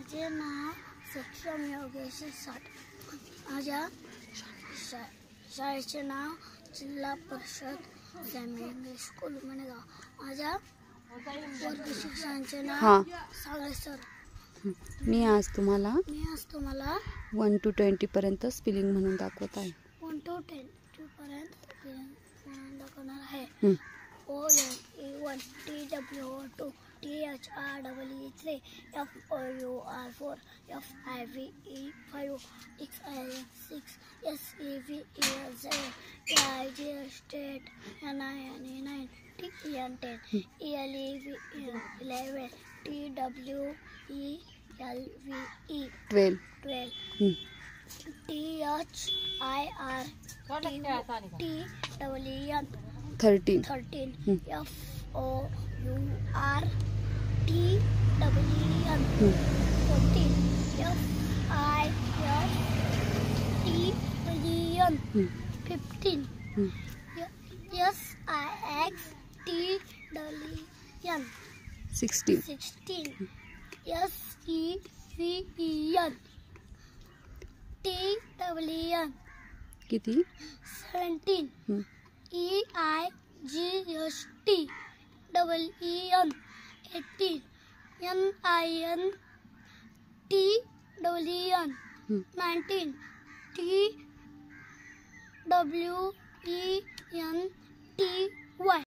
माझे नाव सक्षम योगेश साठ. माझ्या शाळेचे नाव जिल्हा परिषद सेमी इंग्लिश स्कूल मणेगाव. माझ्या वर्ग शिक्षकांचे नाव सागळे सर. मी आज तुम्हाला 1 to 20 पर्यंत स्पेलिंग म्हणून दाखवत आहे. 1 to 10 पर्यंत स्पेलिंग म्हणून दाखवणार आहे. ONE1 TWO2 THREE3 FOUR4 FIVE5 XIN6 SEVEL7 AIGS8 NINE9 TEN10 ELEVE11 TWELVE 12 THIRTEN 13 FOURTEN 15 16 SEVEN किती 17 EIGST EN 18 NINTEN 19 TWENTY